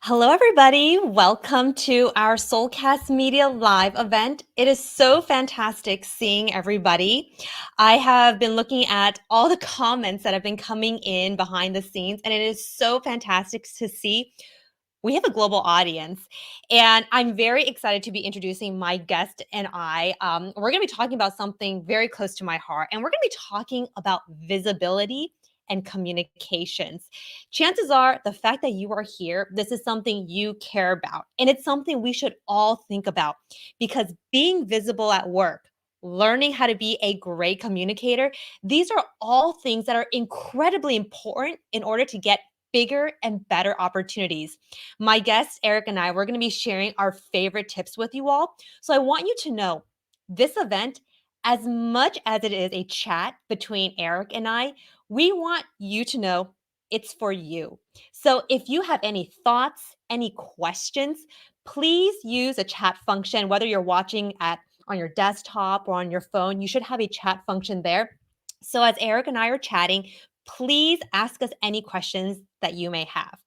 Hello, everybody. Welcome to our Soulcast Media live event. It is so fantastic seeing everybody. I have been looking at all the comments that have been coming in behind the scenes, and it is so fantastic to see. We have a global audience, and I'm very excited to be introducing my guest and I. We're going to be talking about something very close to my heart, and we're going to be talking about visibility and communications. Chances are the fact that you are here, this is something you care about, and it's something we should all think about because being visible at work, learning how to be a great communicator, these are all things that are incredibly important in order to get bigger and better opportunities. My guest, Eric, and I, we're going to be sharing our favorite tips with you all. So I want you to know this event, as much as it is a chat between Eric and I, we want you to know it's for you. So if you have any thoughts, any questions, please use a chat function, whether you're watching on your desktop or on your phone, you should have a chat function there. So as Eric and I are chatting, please ask us any questions that you may have.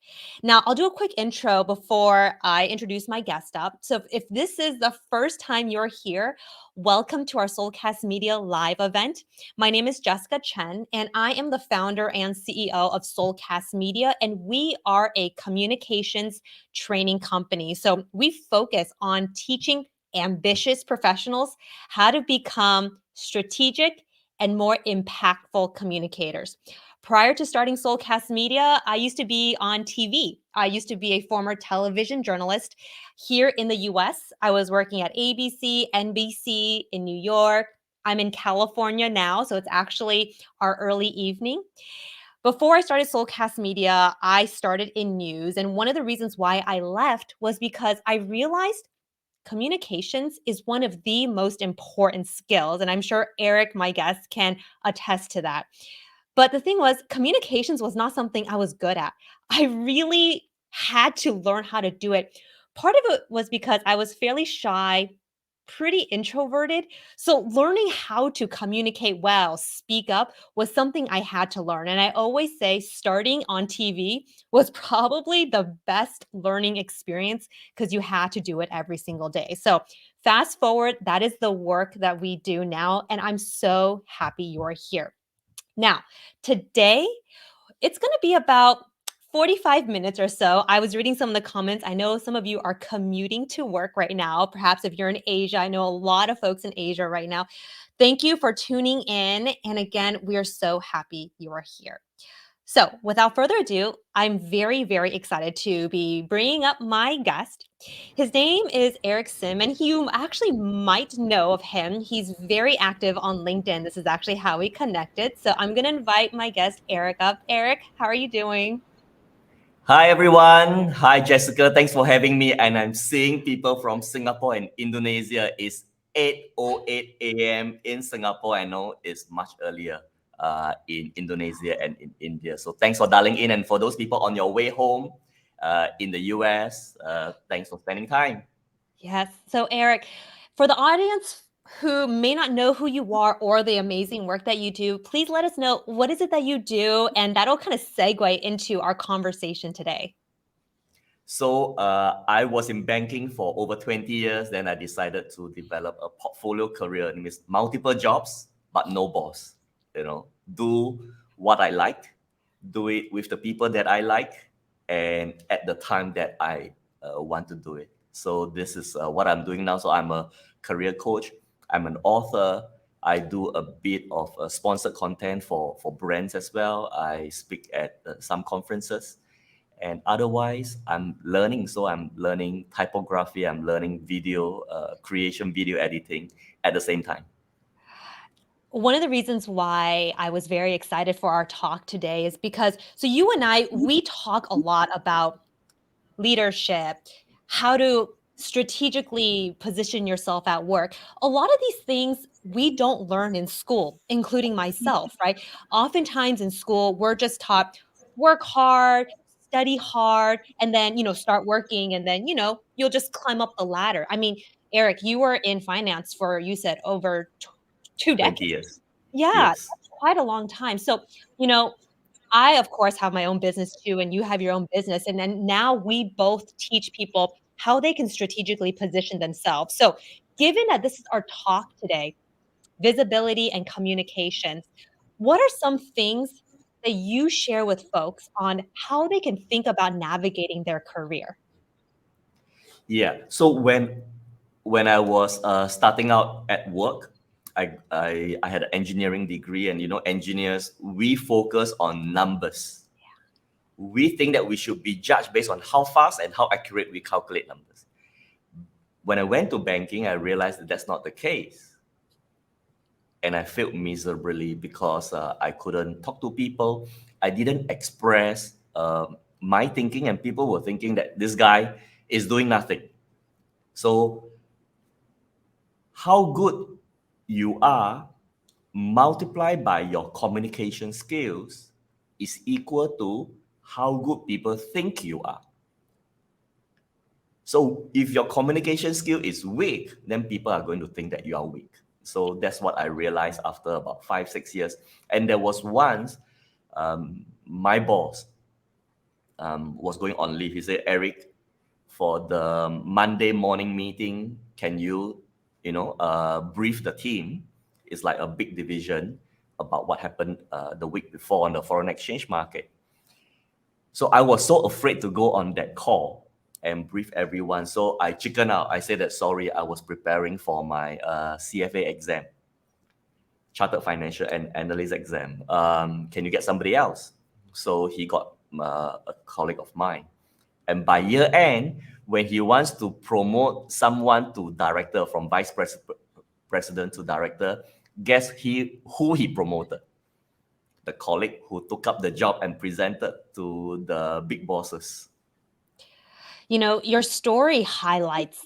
Now, I'll do a quick intro before I introduce my guest up. So, if this is the first time you're here, welcome to our Soulcast Media live event. My name is Jessica Chen, and I am the founder and CEO of Soulcast Media, and we are a communications training company. So, we focus on teaching ambitious professionals how to become strategic and more impactful communicators. Prior to starting Soulcast Media, I used to be on TV. I used to be a former television journalist here in the US. I was working at ABC, NBC in New York. I'm in California now, so it's actually our early evening. Before I started Soulcast Media, I started in news. And one of the reasons why I left was because I realized communications is one of the most important skills. And I'm sure Eric, my guest, can attest to that. But the thing was, communications was not something I was good at. I really had to learn how to do it. Part of it was because I was fairly shy, pretty introverted. So learning how to communicate well, speak up was something I had to learn. And I always say starting on TV was probably the best learning experience because you had to do it every single day. So fast forward, that is the work that we do now. And I'm so happy you're here. Now, today it's going to be about 45 minutes or so. I was reading some of the comments. I know some of you are commuting to work right now. Perhaps if you're in Asia, I know a lot of folks in Asia right now. Thank you for tuning in. And again, we are so happy you are here. So, without further ado, I'm very, very excited to be bringing up my guest. His name is Eric Sim, and you actually might know of him. He's very active on LinkedIn. This is actually how we connected. So, I'm going to invite my guest, Eric, up. Eric, how are you doing? Hi everyone. Hi Jessica. Thanks for having me. And I'm seeing people from Singapore and Indonesia. It's 8:08 a.m. in Singapore. I know it's much earlier in Indonesia and in India. So thanks for dialing in. And for those people on your way home in the US, thanks for spending time. Yes. So, Eric, for the audience who may not know who you are or the amazing work that you do, please let us know what is it that you do, and that'll kind of segue into our conversation today. So I was in banking for over 20 years. Then I decided to develop a portfolio career. It means multiple jobs, but no boss. Do what I like, do it with the people that I like, and at the time that I want to do it. So this is what I'm doing now. So I'm a career coach. I'm an author. I do a bit of sponsored content for brands as well. I speak at some conferences. And otherwise, I'm learning. So I'm learning typography. I'm learning video creation, video editing at the same time. One of the reasons why I was very excited for our talk today is because, so you and I, we talk a lot about leadership, how to strategically position yourself at work. A lot of these things we don't learn in school, including myself, right? Oftentimes in school, we're just taught work hard, study hard, and then, start working, and then, you'll just climb up the ladder. I mean, Eric, you were in finance for, you said, over 2 20 decades. years. Yeah, Yes. that's quite a long time. So, you know, I, of course, have my own business too, and you have your own business. And then now we both teach people how they can strategically position themselves. So, given that this is our talk today, visibility and communications, what are some things that you share with folks on how they can think about navigating their career? Yeah. So when I was starting out at work, I had an engineering degree, and engineers, we focus on numbers. We think that we should be judged based on how fast and how accurate we calculate numbers. When I went to banking, I realized that that's not the case, and I failed miserably because I couldn't talk to people. I didn't express my thinking, and people were thinking that this guy is doing nothing. So how good you are multiplied by your communication skills is equal to how good people think you are. So if your communication skill is weak, then people are going to think that you are weak. So that's what I realized after about 5, 6 years. And there was once my boss was going on leave. He said, Eric, for the Monday morning meeting, can you, brief the team? It's like a big division about what happened the week before on the foreign exchange market. So I was so afraid to go on that call and brief everyone. So I chicken out. I said that, sorry, I was preparing for my CFA exam, Chartered Financial and Analyst exam. Can you get somebody else? So he got a colleague of mine. And by year end, when he wants to promote someone to director, from president to director, guess who he promoted? The colleague who took up the job and presented to the big bosses. Your story highlights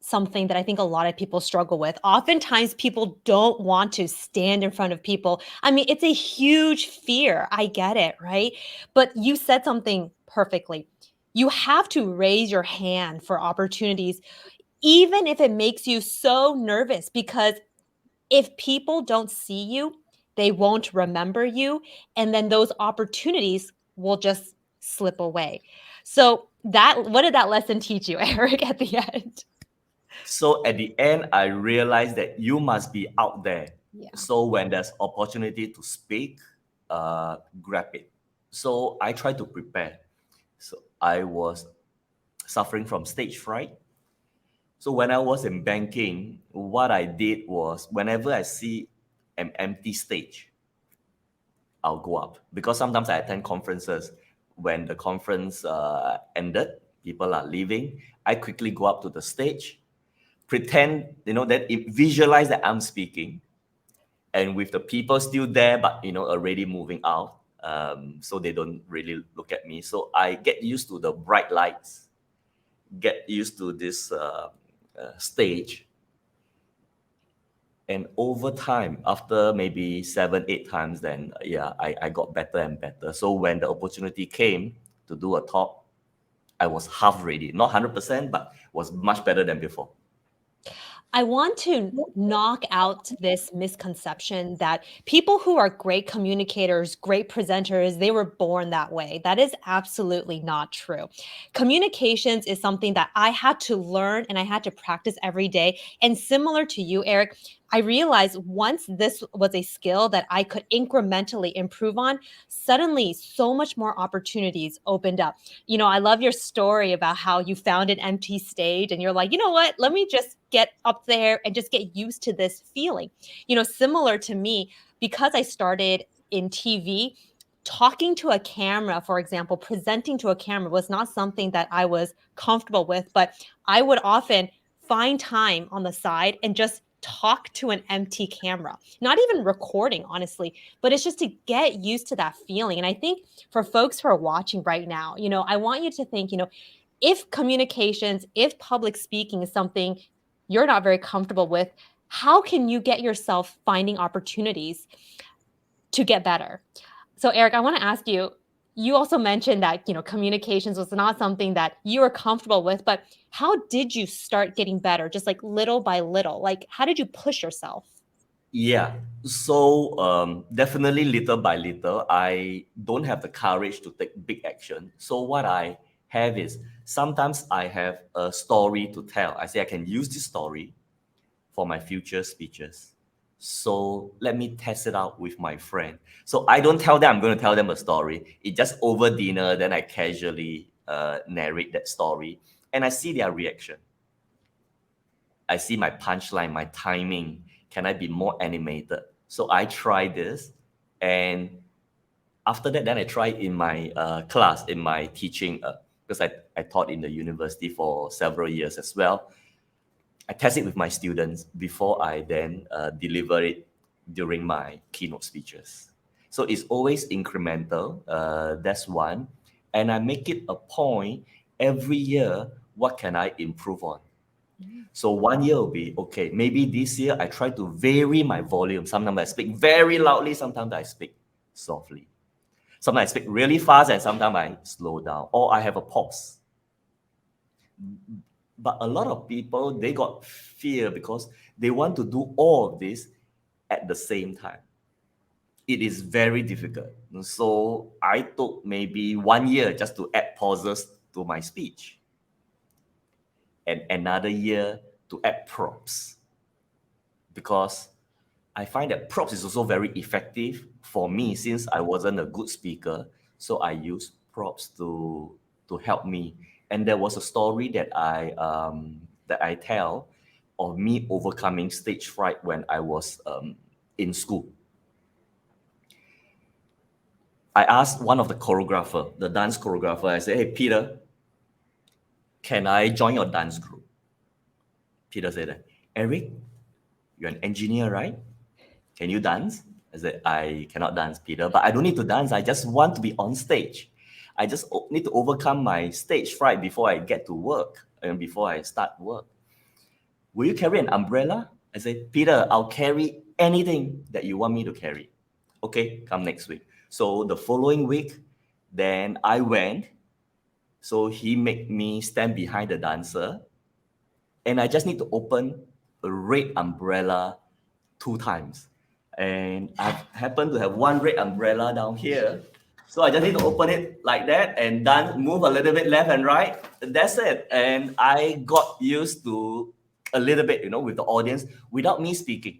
something that I think a lot of people struggle with. Oftentimes, people don't want to stand in front of people. I mean, it's a huge fear. I get it, right? But you said something perfectly. You have to raise your hand for opportunities, even if it makes you so nervous, because if people don't see you, they won't remember you. And then those opportunities will just slip away. So, what did that lesson teach you, Eric, at the end? So at the end, I realized that you must be out there. Yeah. So when there's opportunity to speak, grab it. So I try to prepare. So I was suffering from stage fright. So when I was in banking, what I did was, whenever I see an empty stage, I'll go up, because sometimes I attend conferences. When the conference ended, people are leaving. I quickly go up to the stage, pretend, that visualize that I'm speaking, and with the people still there, but already moving out, so they don't really look at me. So I get used to the bright lights, get used to this stage, and over time, after maybe 7, 8 times, then yeah, I got better and better. So when the opportunity came to do a talk, I was half ready, not 100%, but was much better than before. I want to knock out this misconception that people who are great communicators, great presenters, they were born that way. That is absolutely not true. Communications is something that I had to learn and I had to practice every day. And similar to you, Eric, I realized once this was a skill that I could incrementally improve on, suddenly so much more opportunities opened up. I love your story about how you found an empty stage and you're like, you know what? Let me just get up there and just get used to this feeling. Similar to me, because I started in TV, talking to a camera, for example, presenting to a camera was not something that I was comfortable with, but I would often find time on the side and just talk to an empty camera, not even recording, honestly, but it's just to get used to that feeling. And I think for folks who are watching right now, I want you to think, if communications, if public speaking is something you're not very comfortable with, how can you get yourself finding opportunities to get better? So, Eric, I want to ask you, you also mentioned that, communications was not something that you were comfortable with, but how did you start getting better? Just like little by little, like how did you push yourself? Yeah. So definitely little by little, I don't have the courage to take big action. So what I have is sometimes I have a story to tell. I say I can use this story for my future speeches. So let me test it out with my friend. So I don't tell them I'm going to tell them a story. It just over dinner, then I casually narrate that story and I see their reaction. I see my punchline, my timing. Can I be more animated? So I try this, and after that, then I try in my class, in my teaching, because I taught in the university for several years as well. I test it with my students before I then deliver it during my keynote speeches. So it's always incremental. That's one, and I make it a point every year. What can I improve on? So 1 year will be okay. Maybe this year I try to vary my volume. Sometimes I speak very loudly, sometimes I speak softly. Sometimes I speak really fast, and sometimes I slow down, or I have a pause. But a lot of people, they got fear because they want to do all of this at the same time. It is very difficult. So I took maybe 1 year just to add pauses to my speech, and another year to add props, because I find that props is also very effective for me since I wasn't a good speaker. So I use props to help me. And there was a story that I tell of me overcoming stage fright when I was in school. I asked one of the choreographer, the dance choreographer, I said, "Hey Peter, can I join your dance group?" Peter said, "Eric, you're an engineer, right? Can you dance?" I said, "I cannot dance, Peter, but I don't need to dance. I just want to be on stage. I just need to overcome my stage fright before I get to work and before I start work. Will you carry an umbrella?" I said, "Peter, I'll carry anything that you want me to carry." "Okay, come next week." So the following week, then I went. So he made me stand behind the dancer, and I just need to open a red umbrella 2 times. And I happen to have one red umbrella down here. So I just need to open it like that and then move a little bit left and right. That's it. And I got used to a little bit, with the audience without me speaking.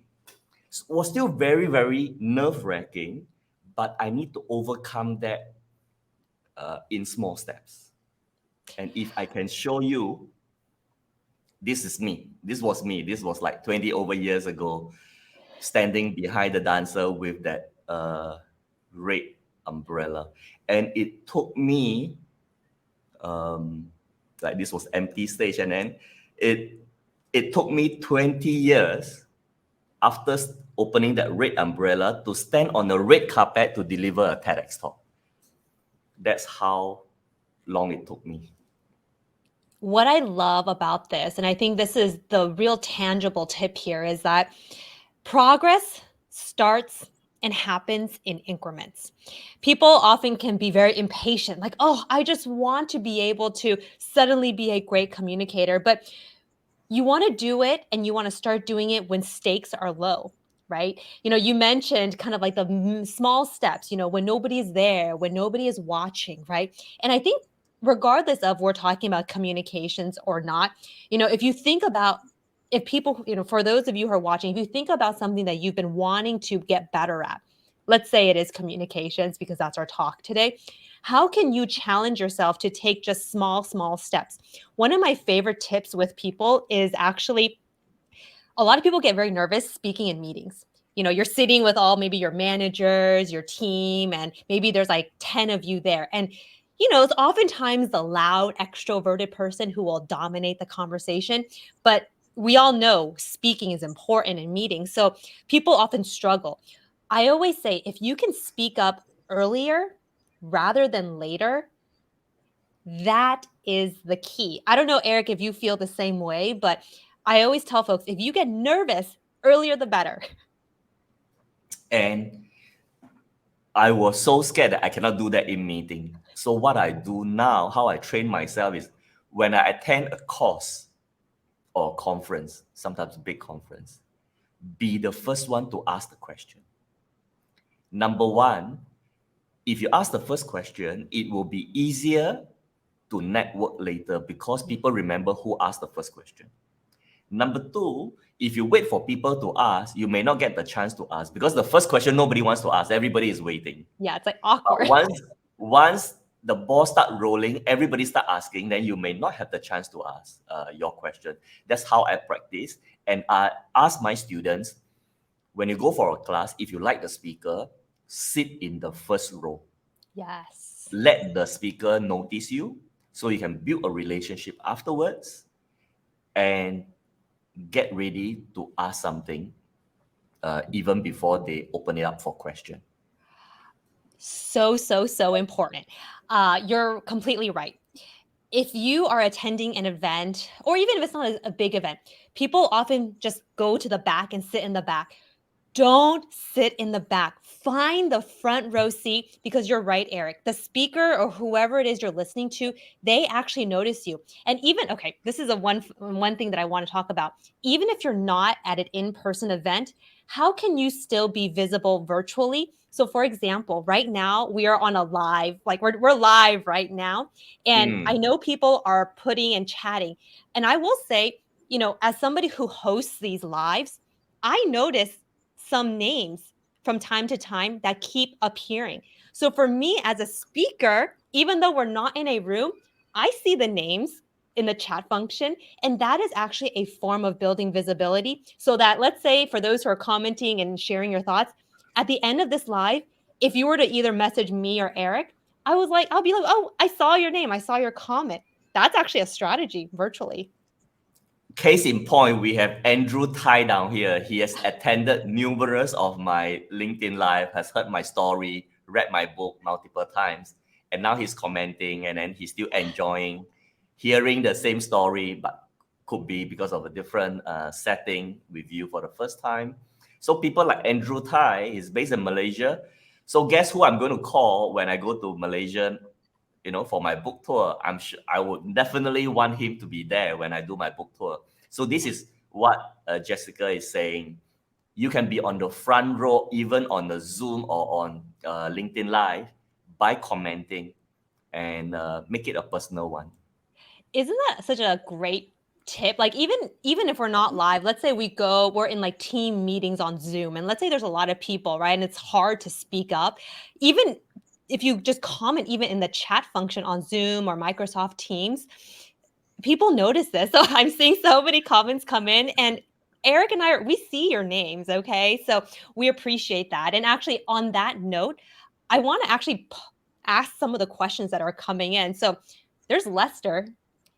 It was still very, very nerve-wracking, but I need to overcome that in small steps. And if I can show you, this is me. This was me. This was like 20 over years ago, standing behind the dancer with that red umbrella. And it took me, like this was empty stage, and then it it took me 20 years after opening that red umbrella to stand on the red carpet to deliver a TEDx talk. That's how long it took me. What I love about this, and I think this is the real tangible tip here, is that progress starts and happens in increments. People often can be very impatient, like, oh, I just want to be able to suddenly be a great communicator. But you want to do it and you want to start doing it when stakes are low, right? You mentioned kind of like the small steps, when nobody's there, when nobody is watching, right? And I think regardless of we're talking about communications or not, if you think about, if people, for those of you who are watching, if you think about something that you've been wanting to get better at, let's say it is communications because that's our talk today. How can you challenge yourself to take just small steps? One of my favorite tips with people is actually, a lot of people get very nervous speaking in meetings. You're sitting with all maybe your managers, your team, and maybe there's like 10 of you there. And it's oftentimes the loud, extroverted person who will dominate the conversation. But we all know speaking is important in meetings. So people often struggle. I always say if you can speak up earlier rather than later, that is the key. I don't know, Eric, if you feel the same way, but I always tell folks, if you get nervous, earlier the better. And I was so scared that I cannot do that in meeting. So what I do now, how I train myself is when I attend a course or conference, sometimes a big conference, be the first one to ask the question. Number one, if you ask the first question, it will be easier to network later because people remember who asked the first question. Number two, if you wait for people to ask, you may not get the chance to ask because the first question nobody wants to ask. Everybody is waiting. Yeah, it's like But awkward. once the ball start rolling, everybody start asking, then you may not have the chance to ask your question. That's how I practice. And I ask my students, when you go for a class, if you like the speaker, sit in the first row. Yes. Let the speaker notice you so you can build a relationship afterwards and get ready to ask something even before they open it up for question. So important. You're completely right. If you are attending an event, or even if it's not a big event, people often just go to the back and sit in the back. Don't sit in the back. Find the front row seat because you're right, Eric. The speaker or whoever it is you're listening to, they actually notice you. And even, okay, this is one thing that I want to talk about. Even if you're not at an in-person event, how can you still be visible virtually? So for example, right now we are on a live, like we're live right now. And I know people are putting and chatting. And I will say, as somebody who hosts these lives, I notice some names from time to time that keep appearing. So for me as a speaker, even though we're not in a room, I see the names in the chat function. And that is actually a form of building visibility. So that, let's say, for those who are commenting and sharing your thoughts, at the end of this live, if you were to either message me or Eric, I'll be like, oh, I saw your name. I saw your comment. That's actually a strategy virtually. Case in point, we have Andrew Tai down here. He has attended numerous of my LinkedIn Live, has heard my story, read my book multiple times, and now he's commenting and then he's still enjoying hearing the same story, but could be because of a different setting with you for the first time. So people like Andrew Tai is based in Malaysia. So guess who I'm going to call when I go to Malaysia, for my book tour? I'm sure I would definitely want him to be there when I do my book tour. So this is what Jessica is saying. You can be on the front row, even on the Zoom or on LinkedIn Live, by commenting and make it a personal one. Isn't that such a great tip? Like even if we're not live, let's say we're in like team meetings on Zoom, and let's say there's a lot of people, right? And it's hard to speak up. Even if you just comment even in the chat function on Zoom or Microsoft Teams, people notice this. So I'm seeing so many comments come in, and Eric and we see your names, okay? So we appreciate that. And actually, on that note, I want to actually ask some of the questions that are coming in. So there's Lester.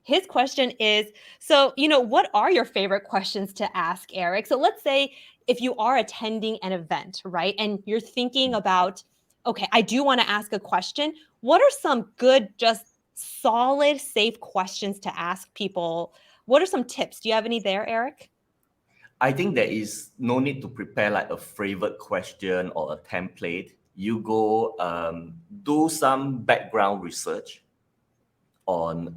His question is, so, what are your favorite questions to ask, Eric? So let's say if you are attending an event, right? And you're thinking about, okay, I do want to ask a question. What are some good, just solid, safe questions to ask people? What are some tips? Do you have any there, Eric? I think there is no need to prepare like a favorite question or a template. You go do some background research on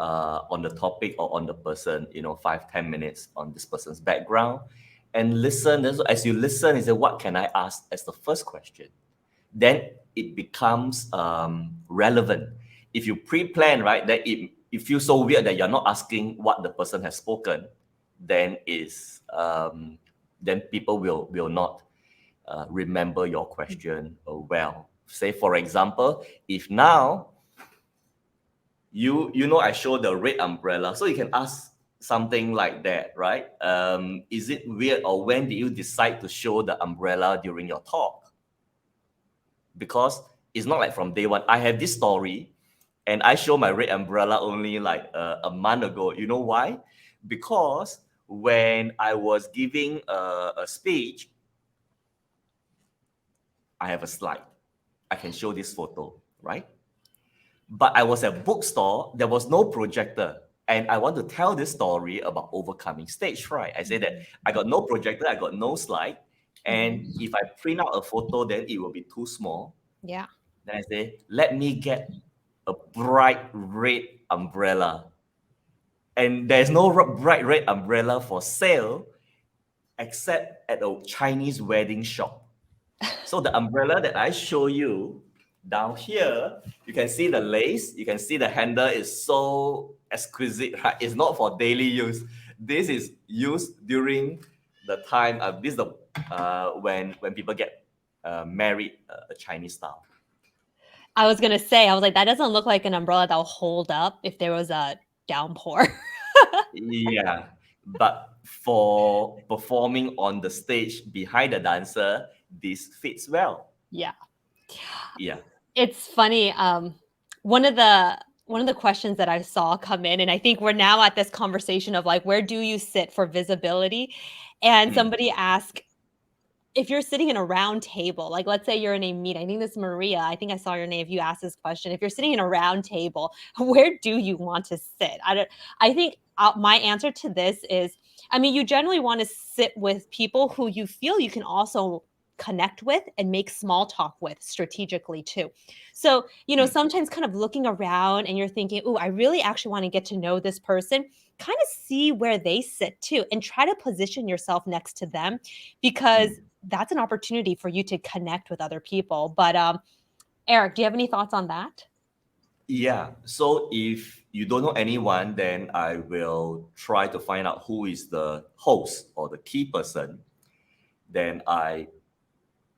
the topic or on the person, 5-10 minutes on this person's background, and listen. As you listen, you say, what can I ask as the first question? Then it becomes relevant. If you pre-plan, right, then it feels so weird that you're not asking what the person has spoken, then then people will not remember your question well. Say, for example, if now I show the red umbrella, so you can ask something like that, right? Is it weird, or when did you decide to show the umbrella during your talk? Because it's not like from day one. I have this story, and I show my red umbrella only like a month ago. You know why? Because when I was giving a speech, I have a slide. I can show this photo, right? But I was at a bookstore, there was no projector. And I want to tell this story about overcoming stage fright. I say that I got no projector, I got no slide. And if I print out a photo, then it will be too small. Yeah. Then I say, let me get a bright red umbrella. And there's no bright red umbrella for sale. except at a Chinese wedding shop. So the umbrella that I show you down here, you can see the lace, you can see the handle is so exquisite, right? It's not for daily use. This is used during the time, this is the when people get married, a Chinese style. I was gonna say, I was like, that doesn't look like an umbrella that will hold up if there was a downpour. Yeah, but for performing on the stage behind the dancer, this fits well. Yeah. Yeah. It's funny. One of the questions that I saw come in, and I think we're now at this conversation of like, where do you sit for visibility? And Mm, somebody asked, if you're sitting in a round table, like let's say you're in a meet, I think this is Maria, I think I saw your name. If you asked this question, if you're sitting in a round table, where do you want to sit? I think my answer to this is, I mean, you generally want to sit with people who you feel you can also connect with and make small talk with strategically too. So, mm, sometimes kind of looking around and you're thinking, oh, I really actually want to get to know this person. Kind of see where they sit too and try to position yourself next to them, because mm. that's an opportunity for you to connect with other people. But Eric, do you have any thoughts on that? Yeah. So if you don't know anyone, then I will try to find out who is the host or the key person. Then I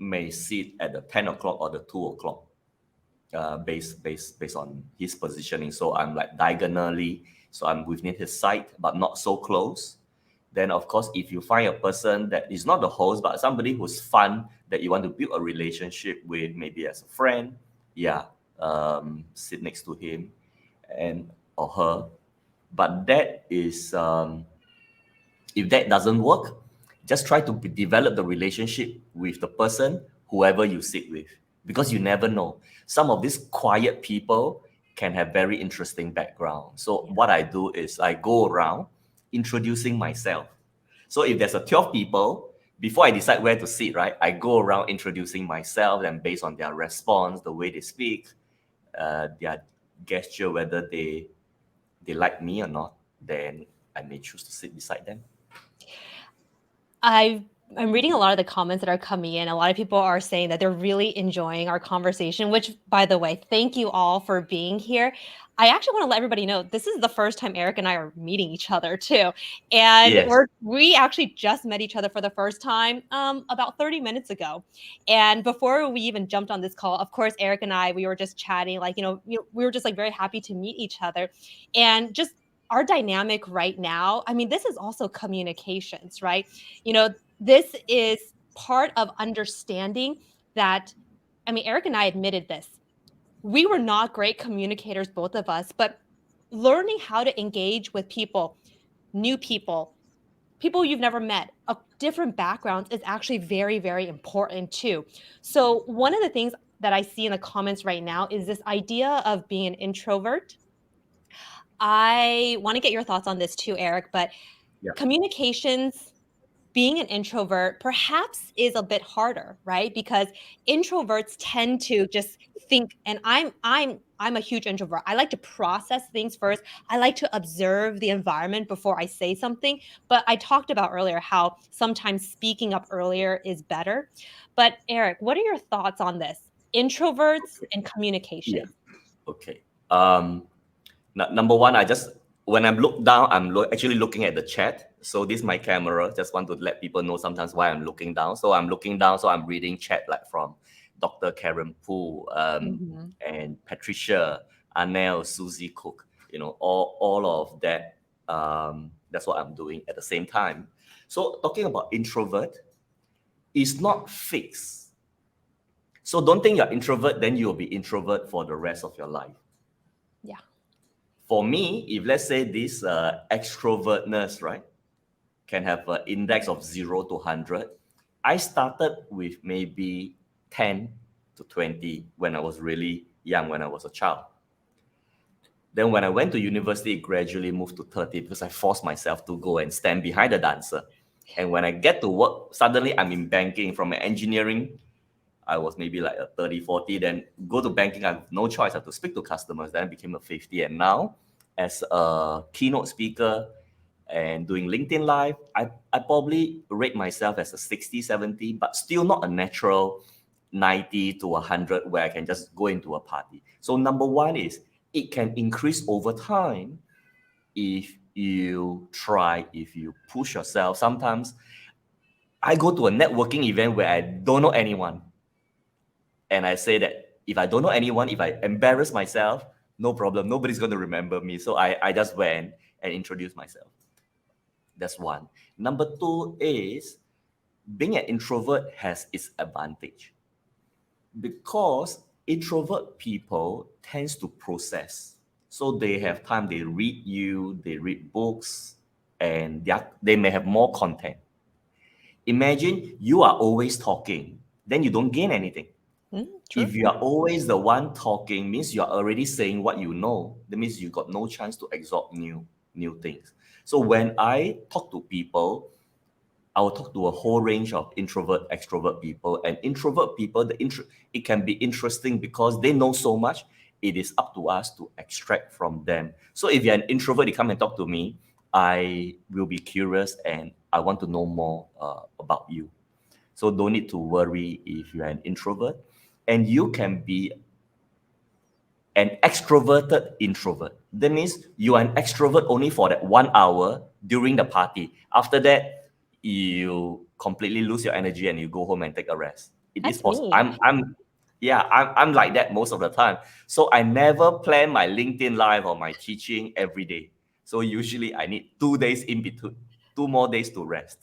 may sit at the 10 o'clock or the 2 o'clock, based on his positioning. So I'm like diagonally, so I'm within his sight, but not so close. Then of course, if you find a person that is not the host, but somebody who's fun that you want to build a relationship with, maybe as a friend, yeah, sit next to him and or her. But that is if that doesn't work, just try to develop the relationship with the person, whoever you sit with, because you never know. Some of these quiet people can have very interesting background. So Yeah. what I do is I go around introducing myself. So if there's a 12 people, before I decide where to sit, right, I go around introducing myself, and based on their response, the way they speak, their gesture, whether they like me or not, then I may choose to sit beside them. I've I'm reading a lot of the comments that are coming in. A lot of people are saying that they're really enjoying our conversation, which, by the way, thank you all for being here. I actually want to let everybody know this is the first time Eric and I are meeting each other too. And Yes. we actually just met each other for the first time about 30 minutes ago. And before we even jumped on this call, of course, Eric and I, we were just chatting, like, we were just like very happy to meet each other. And just our dynamic right now, I mean, this is also communications, right? You know, this is part of understanding that, I mean, Eric and I admitted this. We were not great communicators, both of us, but learning how to engage with people, new people you've never met, of different backgrounds is actually very, very important too. So, one of the things that I see in the comments right now is this idea of being an introvert. I want to get your thoughts on this too, Eric, but Yeah. communications, being an introvert perhaps is a bit harder, right? Because introverts tend to just think, and I'm a huge introvert. I like to process things first. I like to observe the environment before I say something. But I talked about earlier how sometimes speaking up earlier is better. But Eric, what are your thoughts on this? Introverts and Yeah. communication. Okay. Number one, I just when I'm look down, actually looking at the chat. So this is my camera. Just want to let people know sometimes why I'm looking down. So I'm looking down. So I'm reading chat like from Dr. Karen Poo, Mhm. and Patricia, Anel, Susie Cook. All of that. That's what I'm doing at the same time. So talking about introvert, is not fixed. So don't think you're introvert, then you'll be introvert for the rest of your life. Yeah. For me, if let's say this extrovertness, right, can have an index of 0 to 100, I started with maybe 10 to 20 when I was really young, when I was a child. Then when I went to university, it gradually moved to 30 because I forced myself to go and stand behind the dancer. And when I get to work, suddenly I'm in banking. From engineering, I was maybe like a 30, 40. Then go to banking, I have no choice. I have to speak to customers. Then I became a 50. And now, as a keynote speaker, and doing LinkedIn Live, I probably rate myself as a 60, 70, but still not a natural 90 to 100 where I can just go into a party. So number one is it can increase over time if you try, if you push yourself. Sometimes I go to a networking event where I don't know anyone. And I say that if I don't know anyone, if I embarrass myself, no problem. Nobody's going to remember me. So I just went and introduced myself. That's one. Number two is being an introvert has its advantage because introvert people tends to process. So they have time, they read you, they read books, and they may have more content. Imagine you are always talking, then you don't gain anything. True. If you are always the one talking, means you are already saying what you know. That means you got no chance to absorb new things. So when I talk to people, I will talk to a whole range of introvert, extrovert people. And introvert people, it can be interesting because they know so much. It is up to us to extract from them. So if you're an introvert, you come and talk to me, I will be curious and I want to know more about you. So don't need to worry if you're an introvert. And you can be an extroverted introvert. That means you are an extrovert only for that 1 hour during the party. After that, you completely lose your energy and you go home and take a rest. It is That's possible. me. I'm like that most of the time. So I never plan my LinkedIn live or my teaching every day. So usually I need 2 days in between, 2 more days to rest.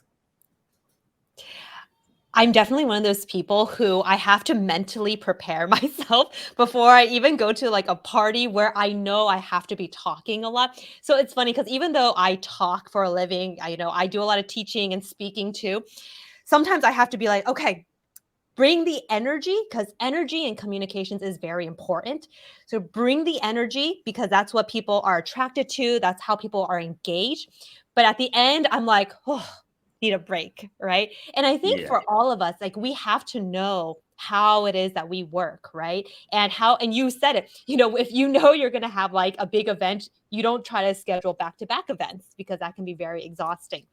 I'm definitely one of those people who I have to mentally prepare myself before I even go to like a party where I know I have to be talking a lot. So it's funny because even though I talk for a living, I do a lot of teaching and speaking too. Sometimes I have to be like, okay, bring the energy because energy in communications is very important. So bring the energy because that's what people are attracted to. That's how people are engaged. But at the end, I'm like, oh, need a break, right? And I think Yeah. for all of us, like we have to know how it is that we work, right? And you said it, if you know you're going to have like a big event, you don't try to schedule back-to-back events because that can be very exhausting.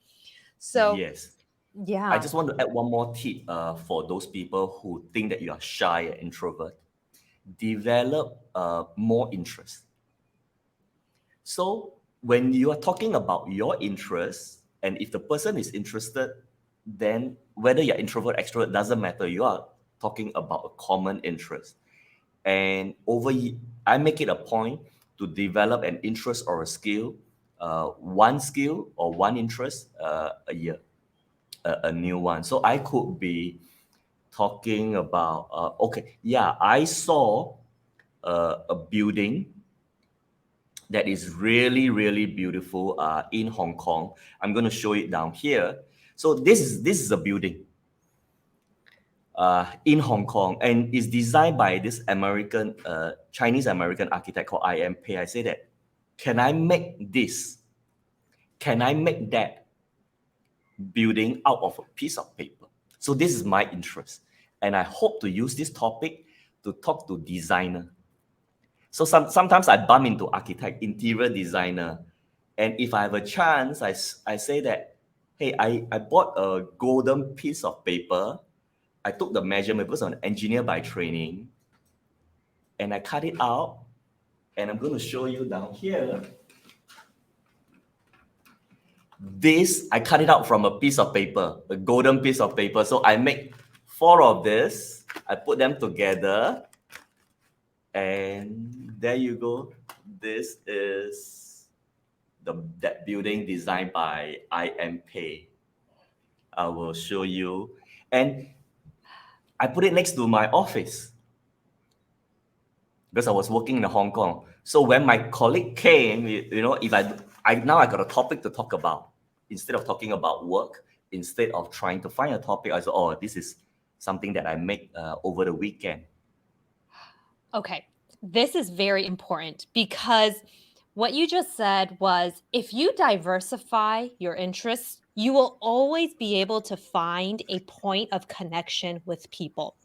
So, Yes. I yeah. just want to add one more tip for those people who think that you are shy and introvert. Develop more interest. So when you are talking about your interests, and if the person is interested, then whether you're introvert, extrovert, doesn't matter. You are talking about a common interest. And I make it a point to develop an interest or a skill, one skill or one interest a year, a new one. So I could be talking about, I saw a building that is really, really beautiful in Hong Kong. I'm going to show it down here. So this is a building in Hong Kong, and it's designed by this Chinese American architect called I.M. Pei. I say that, can I make this? Can I make that building out of a piece of paper? So this is my interest, and I hope to use this topic to talk to designer. So sometimes I bump into architect, interior designer, and if I have a chance, I say that, hey, I bought a golden piece of paper. I took the measurement because I'm an engineer by training, and I cut it out, and I'm going to show you down here. This, I cut it out from a piece of paper, a golden piece of paper. So I make 4 of this, I put them together, and there you go. This is that building designed by I.M. Pei. I will show you. And I put it next to my office because I was working in Hong Kong. So when my colleague came, if I now I got a topic to talk about. Instead of talking about work, instead of trying to find a topic, I said, oh, this is something that I make over the weekend. Okay, this is very important because what you just said was if you diversify your interests, you will always be able to find a point of connection with people.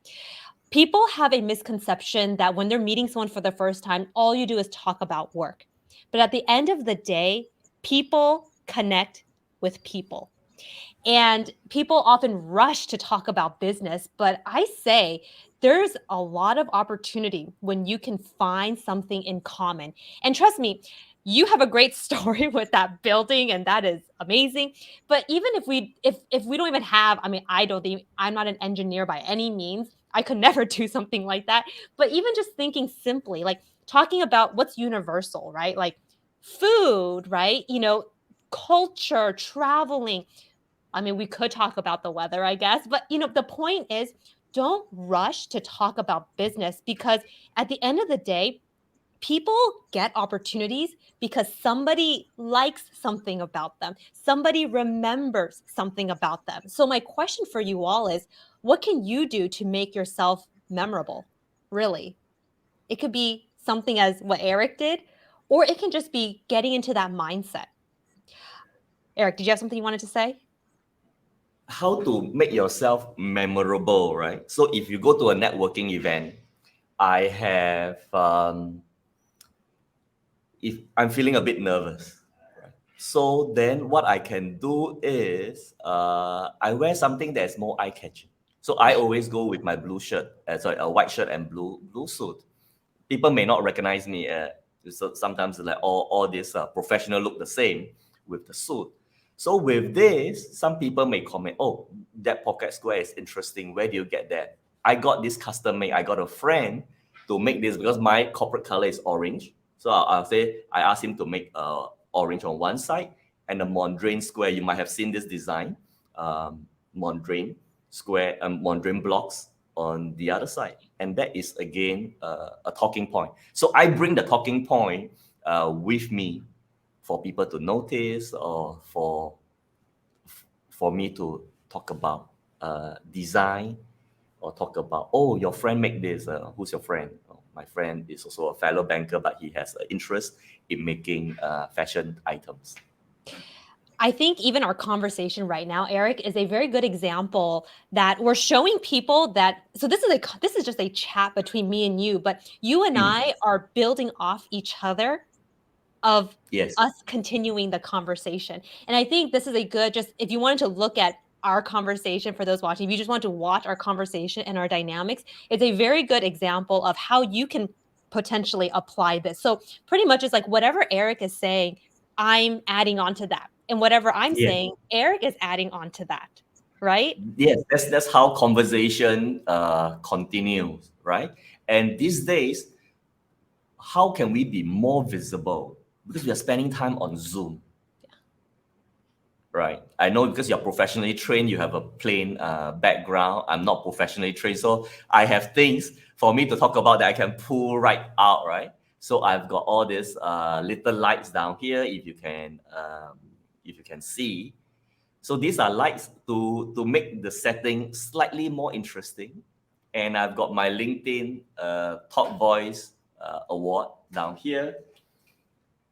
People have a misconception that when they're meeting someone for the first time, all you do is talk about work. But at the end of the day, people connect with people. And people often rush to talk about business, but I say there's a lot of opportunity when you can find something in common. And trust me, you have a great story with that building, and that is amazing. But even if we don't even have, I mean, I don't think I'm not an engineer by any means. I could never do something like that. But even just thinking simply, like talking about what's universal, right? Like food, right? Culture, traveling. I mean, we could talk about the weather, I guess, but the point is don't rush to talk about business because at the end of the day, people get opportunities because somebody likes something about them. Somebody remembers something about them. So my question for you all is, what can you do to make yourself memorable? Really? It could be something as what Eric did, or it can just be getting into that mindset. Eric, did you have something you wanted to say? How to make yourself memorable, right? So if you go to a networking event, I have if I'm feeling a bit nervous, right? So then what I can do is I wear something that's more eye catching. So I always go with my blue shirt, sorry, a white shirt and blue suit. People may not recognize me. So sometimes like all this professional look the same with the suit. So with this, some people may comment, "Oh, that pocket square is interesting. Where do you get that?" I got this custom made. I got a friend to make this because my corporate color is orange. So I'll say I asked him to make orange on one side and the Mondrian square. You might have seen this design, Mondrian square and Mondrian blocks on the other side. And that is again a talking point. So I bring the talking point with me for people to notice or for me to talk about design or talk about, oh, your friend made this. Who's your friend? Oh, my friend is also a fellow banker, but he has an interest in making fashion items. I think even our conversation right now, Eric, is a very good example that we're showing people that. So this is just a chat between me and you, but you and Mm, I are building off each other of yes. us continuing the conversation. And I think this is a good, just if you wanted to look at our conversation for those watching, if you just want to watch our conversation and our dynamics, it's a very good example of how you can potentially apply this. So pretty much it's like whatever Eric is saying, I'm adding on to that. And whatever I'm Yes. saying, Eric is adding on to that. Right? Yes, that's how conversation continues, right? And these days, how can we be more visible? Because we are spending time on Zoom, right? I know because you're professionally trained, you have a plain background. I'm not professionally trained, so I have things for me to talk about that I can pull right out, right? So I've got all these little lights down here. If you can see, so these are lights to make the setting slightly more interesting. And I've got my LinkedIn Top Voice award down here.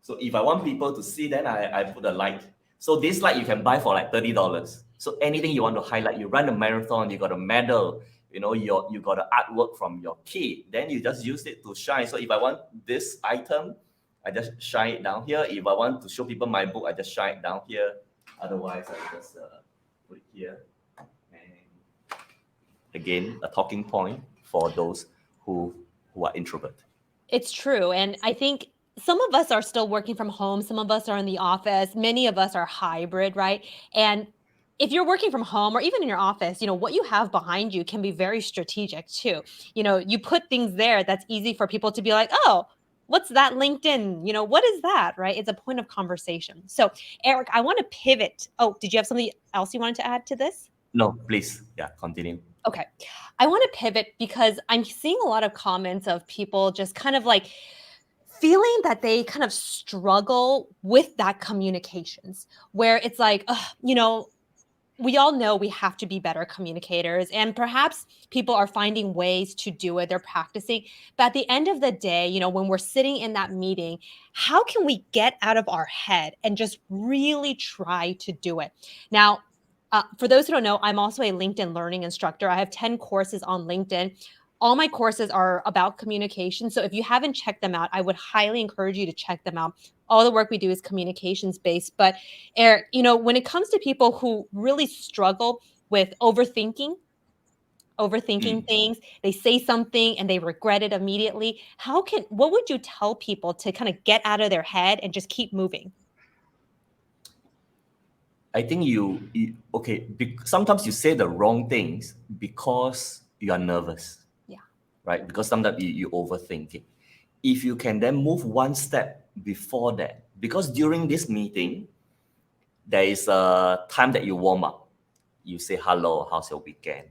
So if I want people to see, then I put a light. So this light you can buy for like $30. So anything you want to highlight, you run a marathon, you got a medal, you got an artwork from your kid, then you just use it to shine. So if I want this item, I just shine it down here. If I want to show people my book, I just shine it down here. Otherwise, I just put it here. And again, a talking point for those who are introvert. It's true. And I think some of us are still working from home, some of us are in the office, many of us are hybrid, right? And if you're working from home or even in your office, what you have behind you can be very strategic too. You put things there that's easy for people to be like, "Oh, what's that LinkedIn? What is that?" Right? It's a point of conversation. So, Eric, I want to pivot. Oh, did you have something else you wanted to add to this? No, please, yeah, continue. Okay. I want to pivot because I'm seeing a lot of comments of people just kind of like feeling that they kind of struggle with that communications where it's like, we all know we have to be better communicators and perhaps people are finding ways to do it, they're practicing, but at the end of the day, when we're sitting in that meeting, how can we get out of our head and just really try to do it? Now, for those who don't know, I'm also a LinkedIn learning instructor. I have 10 courses on LinkedIn. all my courses are about communication. So if you haven't checked them out, I would highly encourage you to check them out. All the work we do is communications based. But Eric, when it comes to people who really struggle with overthinking things, they say something and they regret it immediately. What would you tell people to kind of get out of their head and just keep moving? I think sometimes you say the wrong things because you are nervous, Yeah. right? Because sometimes you overthink it. If you can then move one step before that, because during this meeting, there is a time that you warm up. You say, hello, how's your weekend?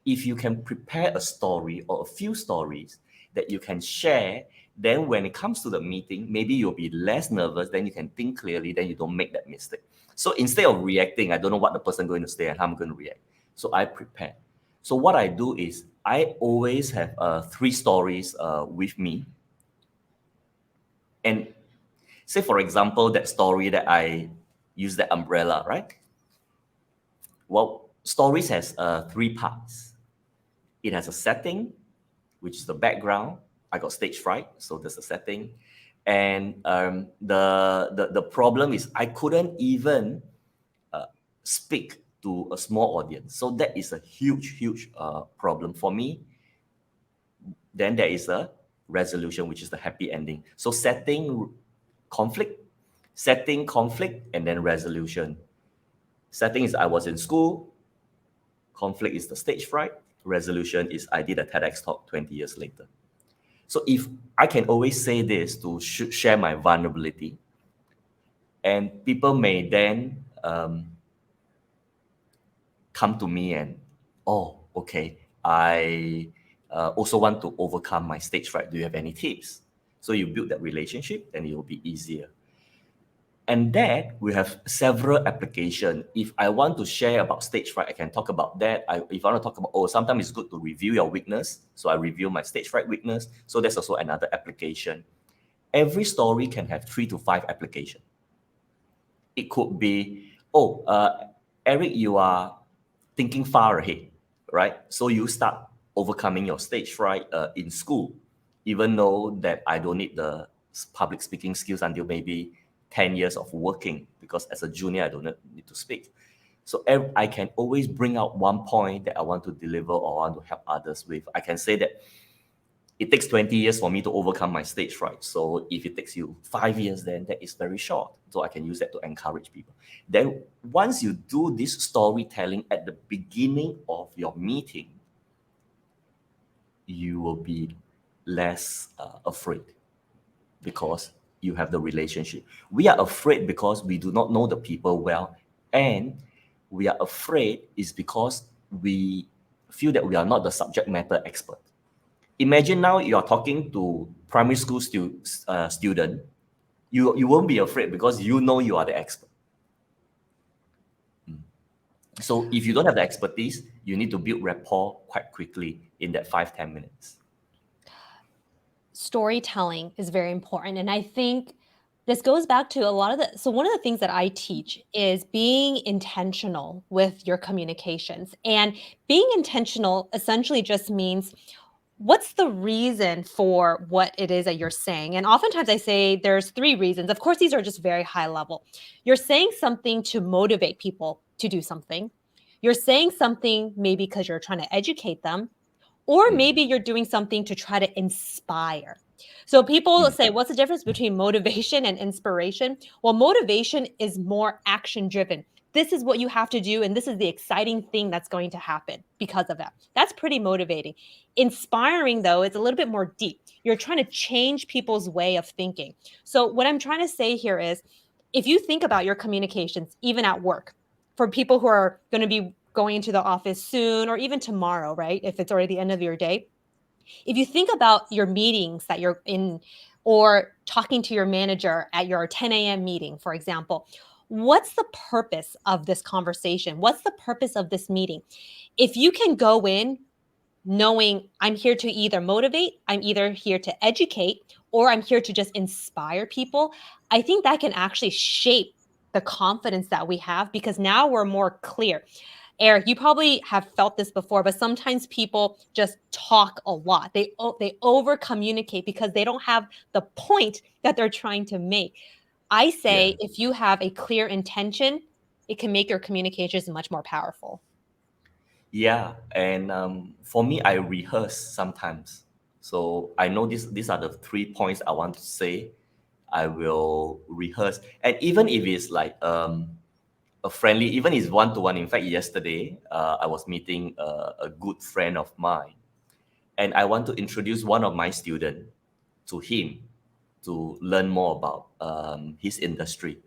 If you can prepare a story or a few stories that you can share, then when it comes to the meeting, maybe you'll be less nervous, then you can think clearly, then you don't make that mistake. So instead of reacting, I don't know what the person going to say and how I'm going to react. So I prepare. So what I do is I always have 3 stories with me. And say, for example, that story that I use the umbrella, right? Well, stories has 3 parts. It has a setting, which is the background. I got stage fright, so there's a setting. And the problem is I couldn't even speak to a small audience. So that is a huge problem for me. Then there is a resolution, which is the happy ending. So conflict, and then resolution. Setting is I was in school. Conflict is the stage fright. Resolution is I did a TEDx talk 20 years later. So if I can always say this to share my vulnerability, and people may then come to me and, oh, okay, I also want to overcome my stage fright. Do you have any tips? So you build that relationship, then it will be easier. And that we have several applications. If I want to share about stage fright, I can talk about that. If I want to talk about, sometimes it's good to review your weakness. So I review my stage fright weakness. So that's also another application. Every story can have 3 to 5 applications. It could be, Eric, you are thinking far ahead, right? So you start overcoming your stage fright in school, even though that I don't need the public speaking skills until maybe 10 years of working, because as a junior, I don't need to speak. So I can always bring out one point that I want to deliver or want to help others with. I can say that it takes 20 years for me to overcome my stage fright. So if it takes you 5 years, then that is very short. So I can use that to encourage people. Then once you do this storytelling at the beginning of your meeting, you will be less afraid because you have the relationship. We are afraid because we do not know the people well, and we are afraid is because we feel that we are not the subject matter expert. Imagine now you are talking to primary school student. You won't be afraid because you know you are the expert. So if you don't have the expertise, you need to build rapport quite quickly in that 5-10 minutes. Storytelling is very important. And I think this goes back to one of the things that I teach is being intentional with your communications. And being intentional essentially just means, what's the reason for what it is that you're saying? And oftentimes I say there's 3 reasons. Of course, these are just very high level. You're saying something to motivate people to do something. You're saying something maybe because you're trying to educate them, or maybe you're doing something to try to inspire. So people say, what's the difference between motivation and inspiration? Well, motivation is more action driven. This is what you have to do, and this is the exciting thing that's going to happen because of that. That's pretty motivating. Inspiring, though, is a little bit more deep. You're trying to change people's way of thinking. So what I'm trying to say here is, if you think about your communications, even at work, for people who are going to be going into the office soon or even tomorrow, right? If it's already the end of your day, if you think about your meetings that you're in or talking to your manager at your 10 a.m. meeting, for example, what's the purpose of this conversation? What's the purpose of this meeting? If you can go in knowing I'm here to either motivate, I'm either here to educate, or I'm here to just inspire people, I think that can actually shape the confidence that we have, because now we're more clear. Eric, you probably have felt this before, but sometimes people just talk a lot. They over communicate because they don't have the point that they're trying to make. I Yeah. say if you have a clear intention, it can make your communications much more powerful. Yeah, and for me, I rehearse sometimes. So I know these are the 3 points I want to say. I will rehearse, and even if it's like a friendly, even if it's one to one. In fact, yesterday I was meeting a good friend of mine, and I want to introduce one of my students to him to learn more about his industry.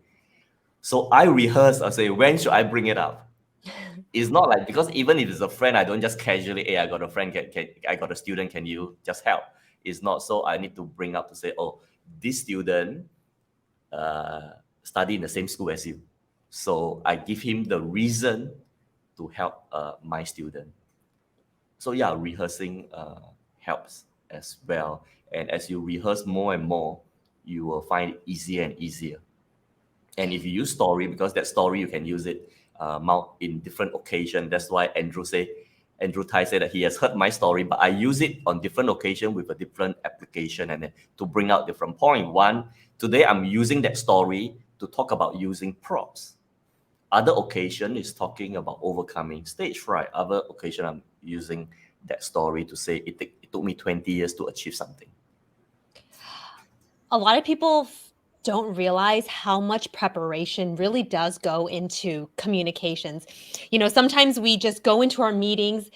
So I rehearse. I say, when should I bring it up? It's not like, because even if it's a friend, I don't just casually, hey, I got a friend, I got a student, can you just help? It's not so. I need to bring up to say, oh, this student uh, study in the same school as you. So I give him the reason to help my student. So yeah, rehearsing helps as well. And as you rehearse more and more, you will find it easier and easier. And if you use story, because that story you can use it in different occasion. That's why Andrew Tai said that he has heard my story, but I use it on different occasion with a different application and then to bring out different point. One, today I'm using that story to talk about using props. Other occasion is talking about overcoming stage fright. Other occasion I'm using that story to say it took me 20 years to achieve something. A lot of people don't realize how much preparation really does go into communications. Sometimes we just go into our meetings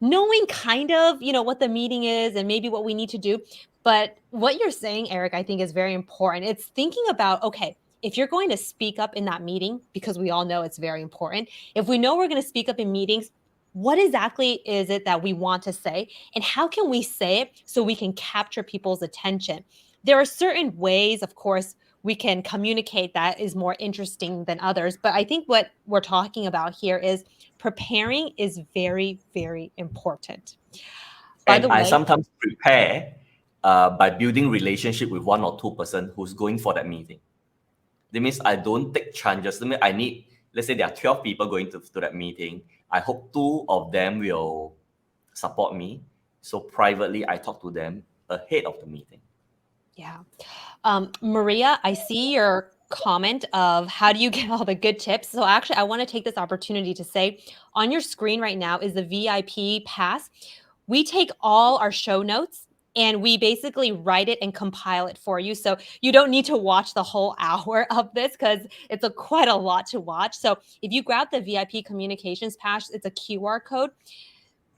knowing kind of, what the meeting is and maybe what we need to do. But what you're saying, Eric, I think is very important. It's thinking about, okay, if you're going to speak up in that meeting, because we all know it's very important, if we know we're going to speak up in meetings, what exactly is it that we want to say? And how can we say it so we can capture people's attention? There are certain ways, of course, we can communicate that is more interesting than others. But I think what we're talking about here is preparing is very, very important. By And the I way, sometimes prepare by building relationship with one or two person who's going for that meeting. That means I don't take chances. That means I need, let's say there are 12 people going to that meeting. I hope two of them will support me. So privately, I talk to them ahead of the meeting. yeah. Maria, I see your comment of how do you get all the good tips. So actually, I want to take this opportunity to say on your screen right now is the VIP pass. We take all our show notes and we basically write it and compile it for you. So you don't need to watch the whole hour of this because it's quite a lot to watch. So if you grab the VIP communications pass, it's a QR code.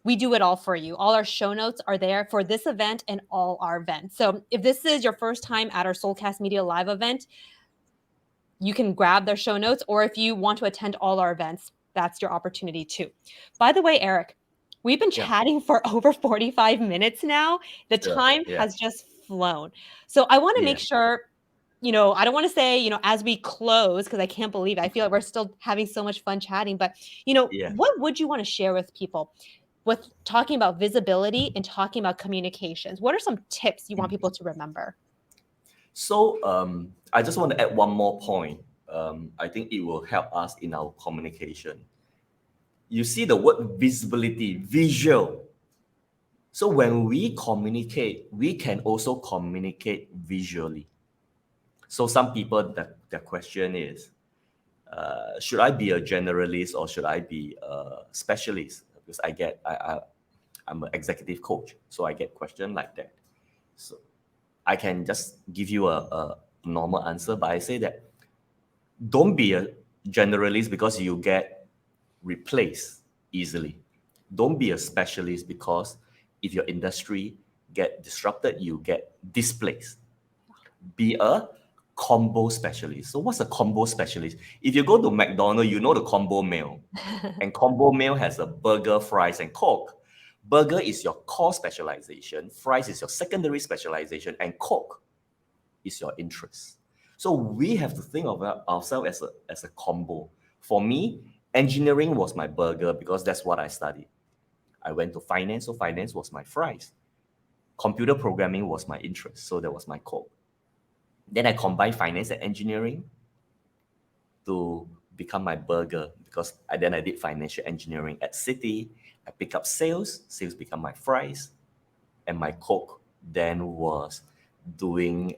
We do it all for you. All our show notes are there for this event and all our events. So if this is your first time at our Soulcast Media live event, you can grab their show notes, or if you want to attend all our events, that's your opportunity too. By the way, Eric, we've been Yeah, chatting for over 45 minutes now. The sure. time Yeah, has just flown. So I want to yeah. make sure, I don't want to say, as we close, because I can't believe it. I feel like we're still having so much fun chatting, but, Yeah. what would you want to share with people with talking about visibility and talking about communications? What are some tips you want people to remember? So I just want to add one more point. I think it will help us in our communication. You see the word visibility, visual. So when we communicate, we can also communicate visually. So some people, their question is, should I be a generalist or should I be a specialist? Because I'm an executive coach, so I get questions like that. So I can just give you a normal answer, but I say that don't be a generalist because you get replaced easily. Don't be a specialist because if your industry get disrupted, you get displaced. Be a combo specialist. So what's a combo specialist? If you go to McDonald's, you know the combo meal. And combo meal has a burger, fries, and Coke. Burger is your core specialization, fries is your secondary specialization, and Coke is your interest. So we have to think of ourselves as a combo. For me, engineering was my burger because that's what I studied. I went to finance, so finance was my fries. Computer programming was my interest, so that was my Coke. Then I combined finance and engineering to become my burger, because then I did financial engineering at Citi. I pick up sales. Sales become my fries, and my Coke then was doing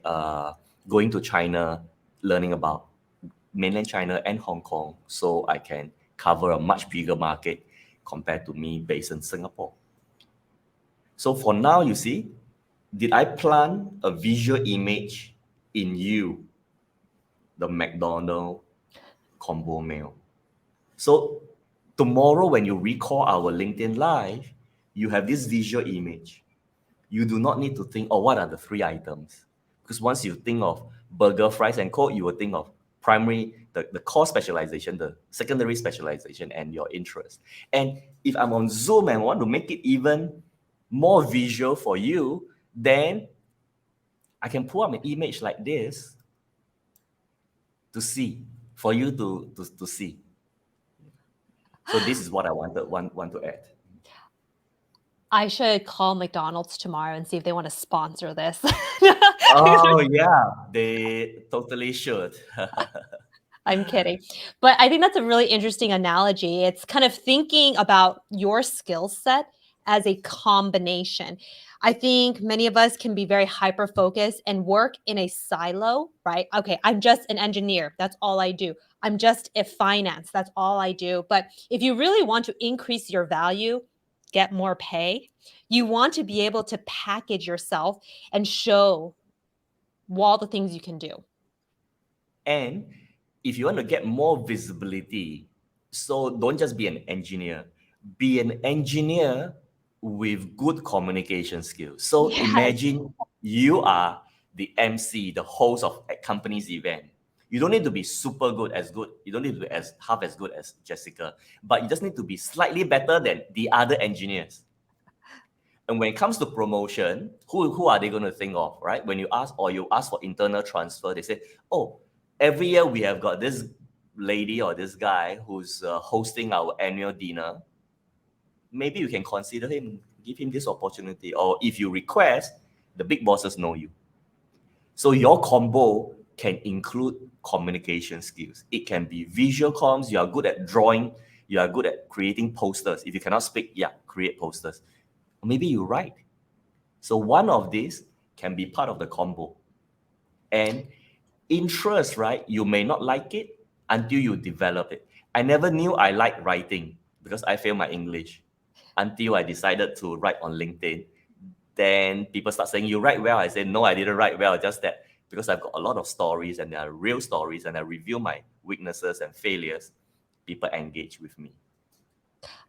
going to China, learning about mainland China and Hong Kong, so I can cover a much bigger market compared to me based in Singapore. So for now, you see, did I plant a visual image in you, the McDonald combo meal? So tomorrow, when you recall our LinkedIn Live, you have this visual image. You do not need to think, oh, what are the three items? Because once you think of burger, fries, and Coke, you will think of primary, the core specialization, the secondary specialization, and your interest. And if I'm on Zoom and want to make it even more visual for you, then I can pull up an image like this to see, for you to see. So this is what I want to add. I should call McDonald's tomorrow and see if they want to sponsor this. Oh yeah, they totally should. I'm kidding. But I think that's a really interesting analogy. It's kind of thinking about your skill set as a combination. I think many of us can be very hyper focused and work in a silo, right? Okay, I'm just an engineer. That's all I do. I'm just a finance. That's all I do. But if you really want to increase your value, get more pay, you want to be able to package yourself and show all the things you can do. And if you want to get more visibility, so don't just be an engineer, be an engineer with good communication skills. So Yes. imagine you are the MC, the host of a company's event. You don't need to be super good. You don't need to be as half as good as Jessica, but you just need to be slightly better than the other engineers. And when it comes to promotion, who are they going to think of, right? When you ask for internal transfer, they say, oh, every year we have got this lady or this guy who's hosting our annual dinner. Maybe you can consider him, give him this opportunity. Or if you request, the big bosses know you. So your combo can include communication skills. It can be visual comms. You are good at drawing. You are good at creating posters. If you cannot speak, yeah, create posters. Maybe you write. So one of these can be part of the combo. And interest, right? You may not like it until you develop it. I never knew I liked writing because I failed my English until I decided to write on LinkedIn. Then people start saying, you write well. I said, no, I didn't write well. Just that because I've got a lot of stories and they are real stories and I review my weaknesses and failures, people engage with me.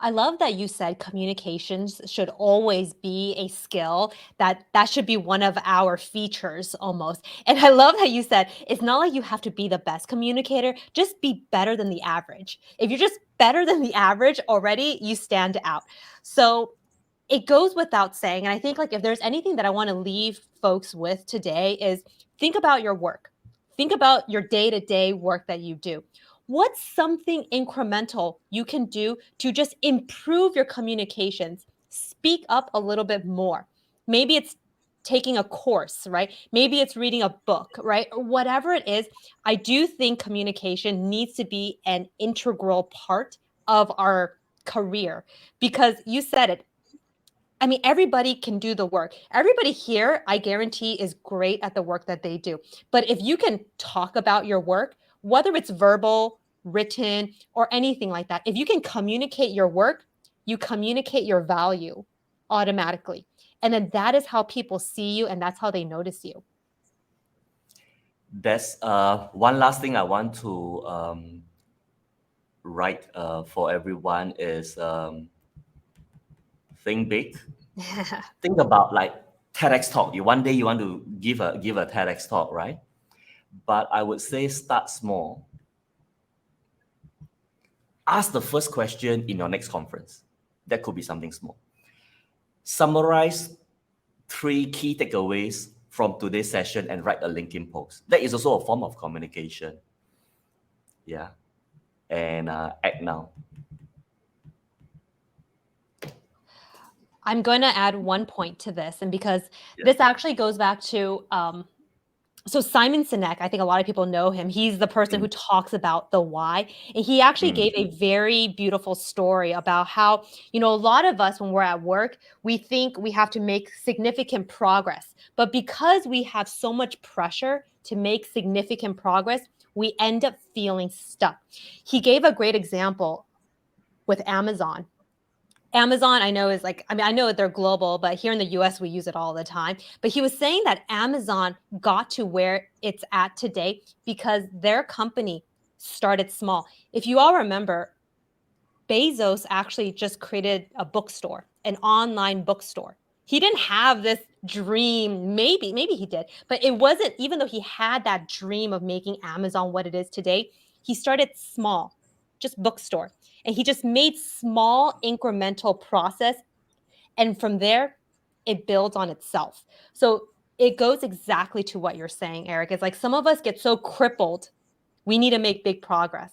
I love that you said communications should always be a skill, that should be one of our features almost. And I love how you said it's not like you have to be the best communicator, just be better than the average. If you're just better than the average already, you stand out. So it goes without saying, and I think like if there's anything that I want to leave folks with today is think about your work. Think about your day-to-day work that you do. What's something incremental you can do to just improve your communications? Speak up a little bit more. Maybe it's taking a course, right? Maybe it's reading a book, right? Or whatever it is, I do think communication needs to be an integral part of our career because you said it. I mean, everybody can do the work. Everybody here, I guarantee, is great at the work that they do. But if you can talk about your work, whether it's verbal, written, or anything like that, if you can communicate your work, you communicate your value automatically. And then that is how people see you and that's how they notice you. That's one last thing I want to write for everyone is think big. Think about like TEDx talk. One day you want to give a TEDx talk, right? But I would say start small. Ask the first question in your next conference. That could be something small. Summarize 3 key takeaways from today's session and write a LinkedIn post. That is also a form of communication. Yeah. And act now. I'm going to add one point to this, and because this actually goes back to So Simon Sinek, I think a lot of people know him. He's the person who talks about the why. And he actually gave a very beautiful story about how, a lot of us when we're at work, we think we have to make significant progress. But because we have so much pressure to make significant progress, we end up feeling stuck. He gave a great example with Amazon. Amazon, I know, is like, I know they're global, but here in the US, we use it all the time. But he was saying that Amazon got to where it's at today because their company started small. If you all remember, Bezos actually just created a bookstore, an online bookstore. He didn't have this dream, maybe he did, but it wasn't, even though he had that dream of making Amazon what it is today, he started small, just bookstore. And he just made small incremental process. And from there, it builds on itself. So it goes exactly to what you're saying, Eric. It's like some of us get so crippled, we need to make big progress.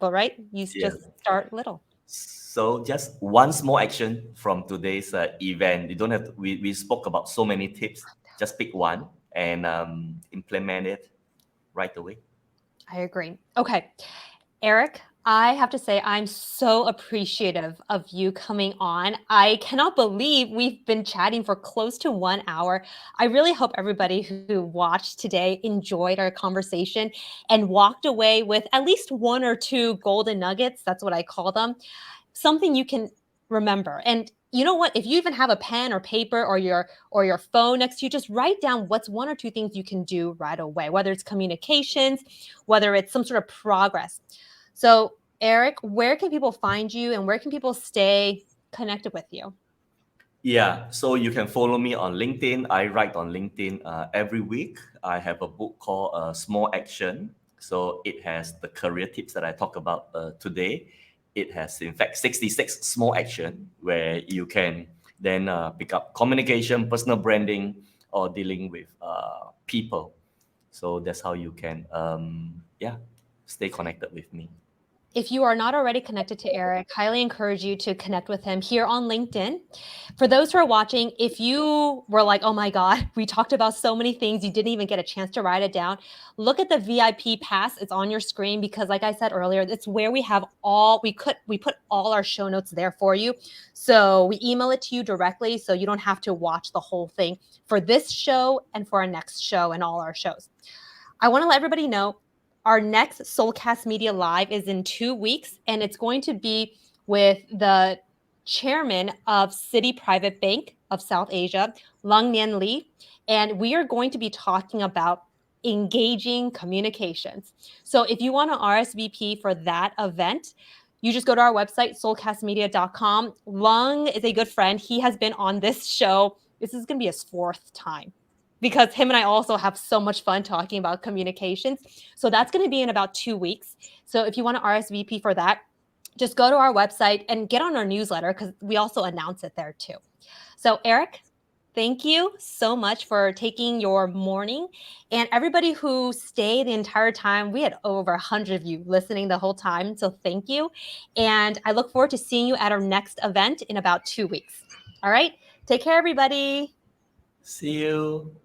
But right, you Yeah. just start little. So just one small action from today's event. You don't have to, we spoke about so many tips. Just pick one and implement it right away. I agree. Okay. Eric, I have to say, I'm so appreciative of you coming on. I cannot believe we've been chatting for close to 1 hour. I really hope everybody who watched today enjoyed our conversation and walked away with at least one or two golden nuggets. That's what I call them. Something you can remember. And you know what? If you even have a pen or paper or your phone next to you, just write down what's one or two things you can do right away, whether it's communications, whether it's some sort of progress. So, Eric, where can people find you and where can people stay connected with you? Yeah, so you can follow me on LinkedIn. I write on LinkedIn every week. I have a book called Small Action. So it has the career tips that I talk about today. It has, in fact, 66 small action where you can then pick up communication, personal branding, or dealing with people. So that's how you can, stay connected with me. If you are not already connected to Eric, highly encourage you to connect with him here on LinkedIn. For those who are watching, if you were like, oh my God, we talked about so many things, you didn't even get a chance to write it down, look at the VIP pass. It's on your screen because, like I said earlier, it's where we have we put all our show notes there for you. So we email it to you directly so you don't have to watch the whole thing for this show and for our next show and all our shows. I want to let everybody know our next Soulcast Media Live is in 2 weeks, and it's going to be with the chairman of City Private Bank of South Asia, Lung Nian Lee, and we are going to be talking about engaging communications. So if you want to RSVP for that event, you just go to our website, soulcastmedia.com. Lung is a good friend. He has been on this show. This is going to be his fourth time because him and I also have so much fun talking about communications. So that's going to be in about 2 weeks. So if you want to RSVP for that, just go to our website and get on our newsletter because we also announce it there too. So, Eric, thank you so much for taking your morning. And everybody who stayed the entire time, we had over 100 of you listening the whole time. So, thank you. And I look forward to seeing you at our next event in about 2 weeks. All right. Take care, everybody. See you.